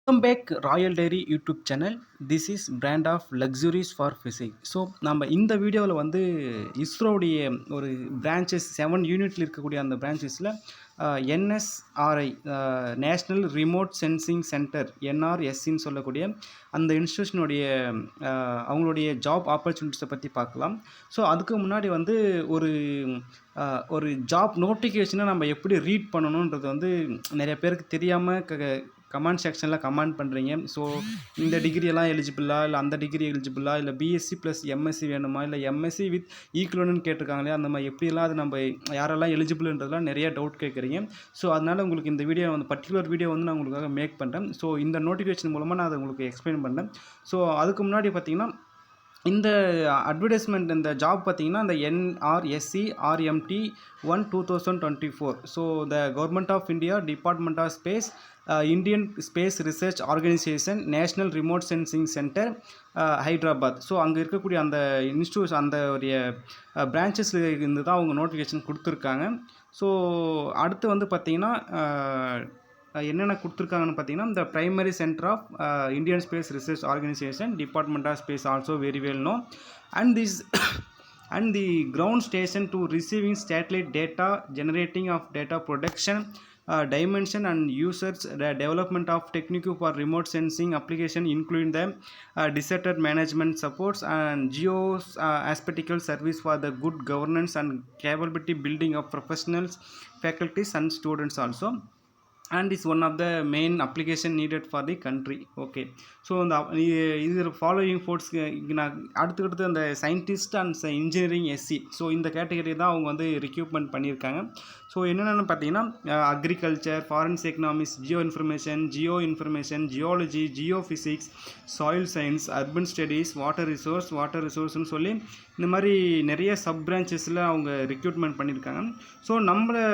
Welcome back royal dairy YouTube channel. This is brand of luxuries for physics. So நம்ம இந்த வீடியோவில் வந்து இஸ்ரோவுடைய ஒரு பிரான்ச்சஸ் 7 யூனிட்டில் இருக்கக்கூடிய அந்த பிரான்ச்சஸில் என்எஸ்ஆர்ஐ நேஷ்னல் ரிமோட் சென்சிங் சென்டர் என்ஆர்எஸ்சின்னு சொல்லக்கூடிய அந்த இன்ஸ்டியூஷனுடைய அவங்களுடைய ஜாப் ஆப்பர்ச்சுனிட்டிஸை பற்றி பார்க்கலாம். ஸோ அதுக்கு முன்னாடி வந்து ஒரு ஜாப் நோட்டிஃபிகேஷனை நம்ம எப்படி ரீட் பண்ணணுன்றது வந்து நிறைய பேருக்கு தெரியாமல் கமெண்ட் செக்ஷனில் கமெண்ட் பண்ணுறீங்க. ஸோ இந்த டிகிரியெல்லாம் எலிஜிபிளா, இல்லை அந்த டிகிரி எலிஜிபிளா, இல்லை பிஎஸ்சி ப்ளஸ் எம்எஸ்சி வேணுமா, இல்லை எம்எஸ்சி வித் ஈக்குவலன்னு கேட்டிருக்காங்களே, அந்த மாதிரி எப்படியெல்லாம் அது நம்ம யாரெல்லாம் எலிஜிபிள்ன்றதுலாம் நிறைய டவுட் கேட்குறீங்க. ஸோ அதனால் உங்களுக்கு இந்த வீடியோ வந்து பர்டிகுலர் வீடியோ வந்து நான் உங்களுக்காக மேக் பண்ணுறேன். ஸோ இந்த நோட்டிஃபிகேஷன் மூலமாக நான் அதை உங்களுக்கு எக்ஸ்பிளைன் பண்ணுறேன். ஸோ அதுக்கு முன்னாடி பார்த்தீங்கன்னா இந்த அட்வர்டைஸ்மெண்ட் இந்த ஜாப் பார்த்தீங்கன்னா இந்த NRSC RMT 1/2024. So the government of India, department of space, Indian space research organisation, national remote sensing centre, Hyderabad. So அங்கே இருக்கக்கூடிய அந்த இன்ஸ்டியூட் அந்த ஒரு பிரான்ச்சஸில் இருந்து தான் அவங்க நோட்டிஃபிகேஷன் கொடுத்துருக்காங்க. ஸோ அடுத்து வந்து பார்த்திங்கன்னா என்னென்ன கொடுத்துருக்காங்கன்னு பார்த்தீங்கன்னா, இந்த primary centre of Indian space research organisation, department of space also very well know, and this and the ground station to receiving satellite data, generating of data production, dimension and users, the development of technique for remote sensing application including the disaster management supports and geospatial service for the good governance and capability building of professionals, faculties and students also, and is one of the main application needed for the country. Okay, so இந்த இது following posts நான் அடுத்தடுத்து அந்த scientist and engineering SC, so இந்த category தான் அவங்க வந்து recruitment பண்ணியிருக்காங்க. ஸோ என்னென்னு பார்த்தீங்கன்னா agriculture, forest economics, geo information, geology, geo physics, soil science, urban studies, water ரிசோர்ஸ்னு சொல்லி இந்த மாதிரி நிறைய சப் பிரான்ச்சஸில் அவங்க ரிக்ரூட்மெண்ட் பண்ணியிருக்காங்க. ஸோ நம்மளை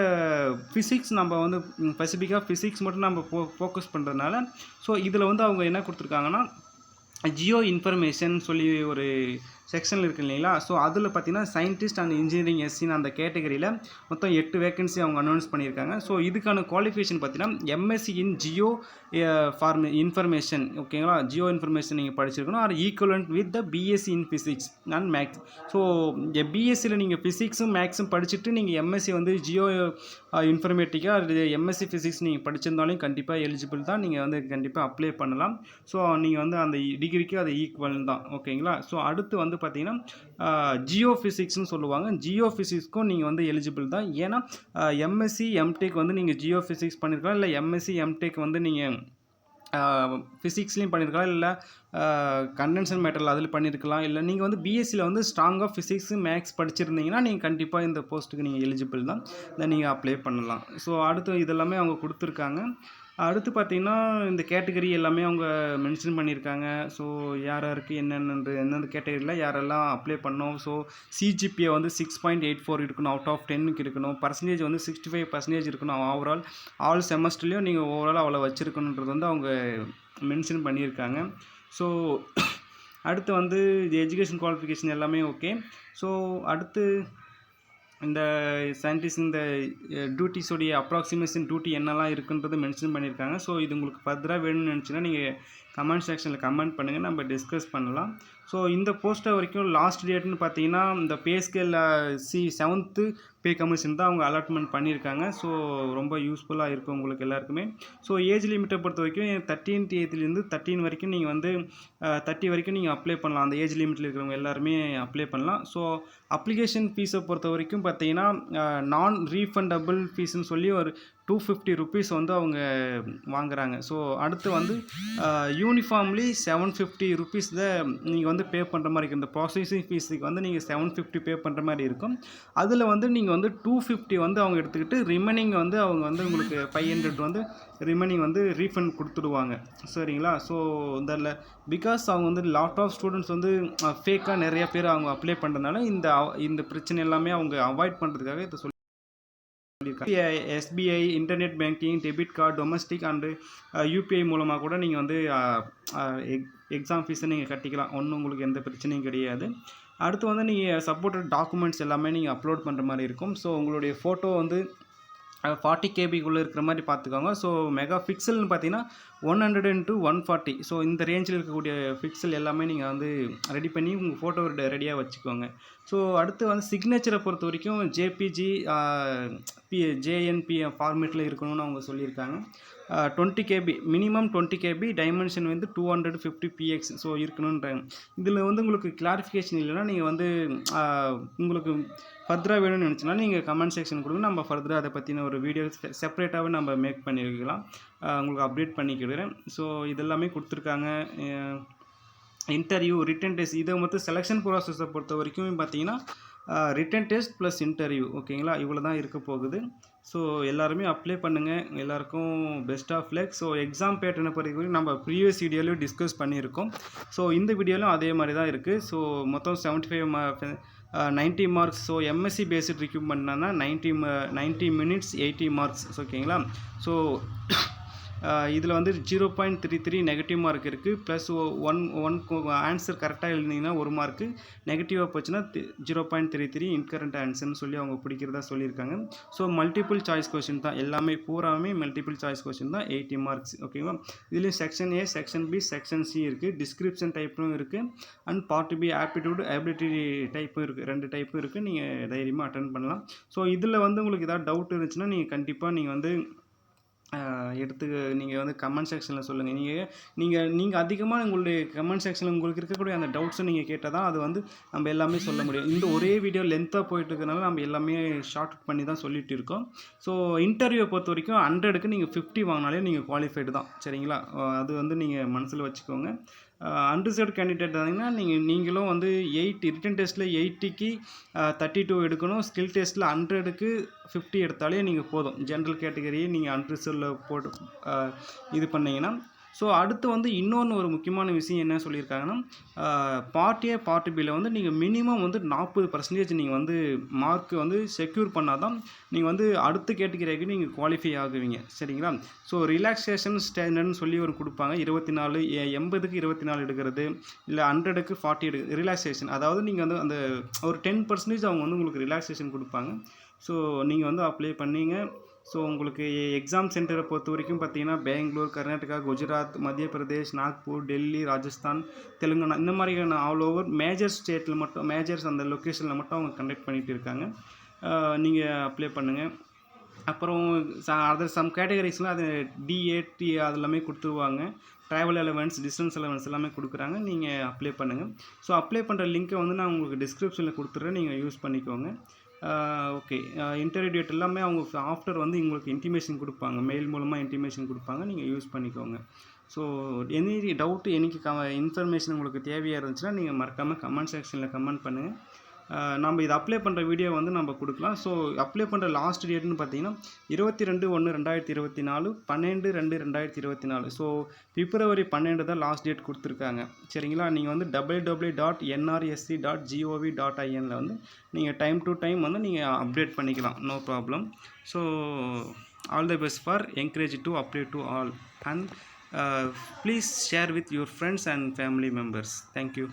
ஃபிசிக்ஸ் நம்ம வந்து ஸ்பெசிஃபிக்காக ஃபிசிக்ஸ் மட்டும் நம்ம ஃபோக்கஸ் பண்ணுறதுனால, ஸோ இதில் வந்து அவங்க என்ன கொடுத்துருக்காங்கன்னா ஜியோ இன்ஃபர்மேஷன் சொல்லி ஒரு செக்ஷனில் இருக்குது இல்லைங்களா. ஸோ அதில் பார்த்தீங்கன்னா சயின்டிஸ்ட் அண்ட் இன்ஜினியரிங் எஸ்சின்னு அந்த கேட்டகரியில் மொத்தம் 8 வேகன்சி அவங்க அனௌன்ஸ் பண்ணியிருக்காங்க. ஸோ இதுக்கான குவாலிஃபிகேஷன் பார்த்தீங்கன்னா எம்எஸ்சி இன் ஜியோ இன்ஃபர்மேஷன், ஓகேங்களா, ஜியோ இன்ஃபர்மேஷன் நீங்கள் படிச்சிருக்கணும், or equivalent with the BSc in physics and maths. So பிஎஸ்சியில் நீங்கள் ஃபிசிக்ஸும் மேக்ஸும் படிச்சுட்டு நீங்கள் எம்எஸ்சி வந்து ஜியோ இன்ஃபர்மேட்டிக்காக அது எம்எஸ்சி ஃபிசிக்ஸ் நீங்கள் படிச்சிருந்தாலும் கண்டிப்பாக எலிஜிபிள் தான், நீங்கள் வந்து கண்டிப்பாக அப்ளை பண்ணலாம். ஸோ நீங்கள் வந்து அந்த டிகிரிக்கு அது ஈக்குவல் தான், ஓகேங்களா. ஸோ அடுத்து வந்து பார்த்தீங்கன்னா ஜியோ ஃபிசிக்ஸ்னு சொல்லுவாங்க. ஜியோ ஃபிசிக்ஸ்க்கும் நீங்கள் வந்து எலிஜிபிள் தான். ஏன்னா எம்எஸ்சி எம்டெக் வந்து நீங்கள் ஜியோ ஃபிசிக்ஸ் பண்ணியிருக்கலாம், இல்லை எம்எஸ்சி எம்டெக் வந்து நீங்கள் ஃபிசிக்ஸ்லேயும் பண்ணியிருக்கலாம், இல்லை கண்டென்சர் மேட்டரில் அதில் பண்ணியிருக்கலாம், இல்லை நீங்கள் வந்து பிஎஸ்சியில் வந்து ஸ்ட்ராங்காக ஃபிசிக்ஸு மேக்ஸ் படிச்சிருந்தீங்கன்னா நீங்கள் கண்டிப்பாக இந்த போஸ்ட்டுக்கு நீங்கள் எலிஜிபிள் தான், இதை நீங்கள் அப்ளை பண்ணலாம். ஸோ அடுத்து இதெல்லாமே அவங்க கொடுத்துருக்காங்க. அடுத்து பார்த்திங்கன்னா இந்த கேட்டகரி எல்லாமே அவங்க மென்ஷன் பண்ணியிருக்காங்க. ஸோ யாருக்கு எந்தெந்த கேட்டகரியில் யாரெல்லாம் அப்ளை பண்ணோம். ஸோ சிஜிபிஏ வந்து 6.84 இருக்கணும், அவுட் ஆஃப் 10க்கு இருக்கணும், பர்சன்டேஜ் வந்து 65% இருக்கணும், ஓவரால் ஆல் செமஸ்டர்லேயும் நீங்கள் ஓவரால் அவ்வளோ வச்சுருக்கணுன்றது வந்து அவங்க மென்ஷன் பண்ணியிருக்காங்க. ஸோ அடுத்து வந்து எஜுகேஷன் குவாலிஃபிகேஷன் எல்லாமே ஓகே. ஸோ அடுத்து இந்த சயின்டிஸ்ட் இந்த டியூட்டிஸோடைய அப்ராக்சிமேஷன் டியூட்டி என்னெல்லாம் இருக்குன்றது மென்ஷன் பண்ணியிருக்காங்க. ஸோ இது உங்களுக்கு ஃபர்தராக வேணும்னு நினச்சின்னா நீங்கள் கமெண்ட் செக்ஷனில் கமெண்ட் பண்ணுங்கள், நம்ம டிஸ்கஸ் பண்ணலாம். ஸோ இந்த போஸ்ட்டை வரைக்கும் லாஸ்ட் டேட்னு பார்த்தீங்கன்னா இந்த pay scale 7th pay commission தான் அவங்க அலாட்மெண்ட் பண்ணியிருக்காங்க. ஸோ ரொம்ப யூஸ்ஃபுல்லாக இருக்கும் உங்களுக்கு எல்லாருக்குமே. ஸோ ஏஜ் லிமிட்டை பொறுத்த வரைக்கும் 13th ஏஜ்லேருந்து 13 வரைக்கும் நீங்கள் வந்து 30 வரைக்கும் நீங்கள் அப்ளை பண்ணலாம். அந்த ஏஜ் லிமிட்டில் இருக்கிறவங்க எல்லாருமே அப்ளை பண்ணலாம். ஸோ அப்ளிகேஷன் ஃபீஸை பொறுத்த வரைக்கும் பார்த்தீங்கன்னா நான் ரீஃபண்டபிள் ஃபீஸ்ன்னு சொல்லி ஒரு 250 rupees வந்து அவங்க வாங்குகிறாங்க. ஸோ அடுத்து வந்து யூனிஃபார்ம்லி 750 rupees தான் நீங்கள் வந்து பே பண்ணுற மாதிரி இருக்கும். இந்த ப்ராசஸிங் ஃபீஸுக்கு வந்து நீங்கள் 750 பே பண்ணுற மாதிரி இருக்கும். அதில் வந்து நீங்கள் வந்து 250 வந்து அவங்க எடுத்துக்கிட்டு ரிமைனிங் வந்து அவங்க வந்து உங்களுக்கு 500 வந்து ரிமைனிங் வந்து ரீஃபண்ட் கொடுத்துடுவாங்க, சரிங்களா. ஸோ இந்த பிகாஸ் அவங்க வந்து லாட் ஆஃப் ஸ்டூடெண்ட்ஸ் வந்து ஃபேக்காக நிறைய பேர் அவங்க அப்ளை பண்ணுறதுனால இந்த பிரச்சனை எல்லாமே அவங்க அவாய்ட் பண்ணுறதுக்காக இதை SBI, internet banking, debit card, domestic and UPI மூலமாக கூட நீங்கள் வந்து எக்ஸாம் ஃபீஸை நீங்கள் கட்டிக்கலாம், ஒன்றும் உங்களுக்கு எந்த பிரச்சனையும் கிடையாது. அடுத்து வந்து நீங்கள் சப்போர்ட்டட் டாக்குமெண்ட்ஸ் எல்லாமே நீங்கள் அப்லோட் பண்ணுற மாதிரி இருக்கும். ஸோ உங்களுடைய ஃபோட்டோ வந்து 40 KB இருக்கிற மாதிரி பார்த்துக்கோங்க. ஸோ மெகா பிக்சல்னு பார்த்தீங்கன்னா 100 into 140. ஸோ இந்த ரேஞ்சில் இருக்கக்கூடிய பிக்சல் எல்லாமே நீங்கள் வந்து ரெடி பண்ணி உங்கள் ஃபோட்டோ ரெடியாக வச்சுக்கோங்க. ஸோ அடுத்து வந்து சிக்னேச்சரை பொறுத்த வரைக்கும் ஜேபிஜி ஜேஎன்பி ஃபார்மேட்டில் இருக்கணும்னு அவங்க சொல்லியிருக்காங்க. 20 KB மினிமம் 20 KB, டைமென்ஷன் வந்து 250 px ஸோ இருக்கணுன்றாங்க. இதில் வந்து உங்களுக்கு கிளாரிஃபிகேஷன் இல்லைன்னா நீங்கள் வந்து உங்களுக்கு ஃபர்தராக வேணும்னு நினச்சினா நீங்கள் கமெண்ட் செக்ஷன் கொடுங்க, நம்ம ஃபர்தராக அதை பற்றின ஒரு வீடியோ செப்பரேட்டாகவே நம்ம மேக் பண்ணியிருக்கலாம், உங்களுக்கு அப்டேட் பண்ணிக்கிறேன். ஸோ இதெல்லாமே கொடுத்துருக்காங்க. இன்டர்வியூ, ரிட்டன் டெஸ்ட், இதை மொத்தம் செலெக்ஷன் ப்ராசஸை பொறுத்த வரைக்கும் பார்த்தீங்கன்னா ரிட்டன் டெஸ்ட் ப்ளஸ் இன்டர்வியூ, ஓகேங்களா, இவ்வளோ தான் இருக்க போகுது. ஸோ எல்லாருமே அப்ளை பண்ணுங்கள். எல்லாருக்கும் best of luck. So exam பேட்டர்னை பொறுத்தவரைக்கும் நம்ம ப்ரீவியஸ் வீடியோலையும் டிஸ்கஸ் பண்ணியிருக்கோம். ஸோ இந்த வீடியோலையும் அதே மாதிரி தான் இருக்குது. ஸோ மொத்தம் 90 மார்க்ஸ். ஸோ எம்எஸ்சி பேஸ்ட் ரிக்ரூட்மெண்ட்னா 90 minutes 80 மார்க்ஸ், ஓகேங்களா. ஸோ இதில் வந்து 0.33 நெகட்டிவ் மார்க் இருக்குது. ப்ளஸ் ஒன் ஆன்சர் கரெக்டாக எழுதினீங்கன்னா 1 மார்க்கு, நெகட்டிவாக போச்சுன்னா 0.33 இன்கரண்ட் ஆன்சர்னு சொல்லி அவங்க பிடிக்கிறதா சொல்லியிருக்காங்க. ஸோ மல்டிபிள் சாய்ஸ் கொஸ்டின் தான் எல்லாமே, பூராமே மல்டிபிள் சாய்ஸ் கொஸ்டின் தான், 80 மார்க்ஸ், ஓகேவா. இதுலேயும் section A, section B, section C இருக்குது, டிஸ்கிரிப்ஷன் டைப்பும் இருக்குது, and part B aptitude ability டைப்பும் இருக்குது. 2 டைப்பும் இருக்குது. நீங்கள் தைரியமாக அட்டன் பண்ணலாம். ஸோ இதில் வந்து உங்களுக்கு ஏதாவது டவுட் இருந்துச்சுன்னா நீங்கள் கண்டிப்பாக நீங்கள் வந்து நீங்கள் வந்து கமெண்ட் செக்ஷனில் சொல்லுங்கள். நீங்கள் அதிகமாக உங்களுடைய கமெண்ட் செக்ஷனில் உங்களுக்கு இருக்கக்கூடிய அந்த டவுட்ஸை நீங்கள் கேட்டால் தான் அது வந்து நம்ம எல்லாமே சொல்ல முடியும். இந்த ஒரே வீடியோ லென்த்தாக போயிட்டு இருக்கனால நம்ம எல்லாமே ஷார்ட் பண்ணி தான் சொல்லிட்டு இருக்கோம். ஸோ இன்டர்வியூவை பொறுத்த வரைக்கும் 100க்கு நீங்கள் 50 வாங்கினாலே நீங்கள் குவாலிஃபைடு தான், சரிங்களா. அது வந்து நீங்கள் மனசில் வச்சுக்கோங்க. அன்ரிசர்வ்டு கேண்டிடேட் இருந்தீங்கன்னா நீங்களும் வந்து ரிட்டன் டெஸ்ட்டில் 80க்கு 32 எடுக்கணும். ஸ்கில் டெஸ்ட்டில் 100க்கு 50 எடுத்தாலே நீங்கள் போதும். ஜென்ரல் கேட்டகரியை நீங்கள் அன்ரிசர்வ்டில் போட்டு இது பண்ணிங்கன்னா. ஸோ அடுத்து வந்து இன்னொன்று ஒரு முக்கியமான விஷயம் என்ன சொல்லியிருக்காங்கன்னா, பார்ட் ஏ பார்ட் பியில் வந்து நீங்கள் மினிமம் வந்து 40% நீங்கள் வந்து மார்க் வந்து செக்யூர் பண்ணால் தான் நீங்கள் வந்து அடுத்த கேட்டகரிக்கு நீங்கள் குவாலிஃபை ஆகுவீங்க, சரிங்களா. ஸோ ரிலாக்ஸேஷன் ஸ்டாண்டர்ட்னு சொல்லி ஒரு கொடுப்பாங்க. 24 80க்கு 24 எடுக்கிறது, இல்லை 100க்கு 40 எடுக்கிறது ரிலாக்ஸேஷன். அதாவது நீங்கள் வந்து அந்த ஒரு 10% அவங்க வந்து உங்களுக்கு ரிலாக்ஸேஷன் கொடுப்பாங்க. ஸோ நீங்கள் வந்து அப்ளை பண்ணிங்க. ஸோ உங்களுக்கு எக்ஸாம் சென்டரை பொறுத்த வரைக்கும் பார்த்தீங்கன்னா பெங்களூர், கர்நாடகா, குஜராத், மத்திய பிரதேஷ், நாக்பூர், டெல்லி, ராஜஸ்தான், தெலுங்கானா, இந்த மாதிரியான ஆல் ஓவர் மேஜர் ஸ்டேட்டில் மட்டும், மேஜர்ஸ் அந்த லொக்கேஷனில் மட்டும் அவங்க கண்டக்ட் பண்ணிகிட்டு இருக்காங்க. நீங்கள் அப்ளை பண்ணுங்கள். அப்புறம் அதர் சம் கேட்டகரிஸ்லாம் அது டிஏடி அதெல்லாமே கொடுத்துருவாங்க. ட்ராவல் அலவன்ஸ், டிஸ்டன்ஸ் அலவன்ஸ் எல்லாமே கொடுக்குறாங்க. நீங்கள் அப்ளை பண்ணுங்கள். ஸோ அப்ளை பண்ணுற லிங்க்கை வந்து நான் உங்களுக்கு டிஸ்கிரிப்ஷனில் கொடுத்துட்றேன், நீங்கள் யூஸ் பண்ணிக்கோங்க. ஓகே, இன்டர்வியூ டேட் எல்லாமே அவங்க ஆஃப்டர் வந்து உங்களுக்கு இன்டிமேஷன் கொடுப்பாங்க, மெயில் மூலமாக இன்டிமேஷன் கொடுப்பாங்க, நீங்கள் யூஸ் பண்ணிக்கோங்க. ஸோ எனி டவுட்டு, எனக்கு இன்ஃபர்மேஷன் உங்களுக்கு தேவையாக இருந்துச்சுன்னா நீங்கள் மறக்காமல் கமெண்ட் செக்ஷனில் கமெண்ட் பண்ணுங்கள். நம்ம இதை அப்ளை பண்ணுற வீடியோ வந்து நம்ம கொடுக்கலாம். ஸோ அப்ளை பண்ணுற லாஸ்ட் டேட்னு பார்த்தீங்கன்னா 22/1/2024, 12/2/2024. ஸோ பிப்ரவரி 12 தான் லாஸ்ட் டேட் கொடுத்துருக்காங்க, சரிங்களா. நீங்கள் வந்து www.nrsc.gov.in வந்து நீங்கள் டைம் டு டைம் வந்து நீங்கள் அப்டேட் பண்ணிக்கலாம், no problem. So all the best for encourage to apply to all, and please share with your friends and family members. Thank you.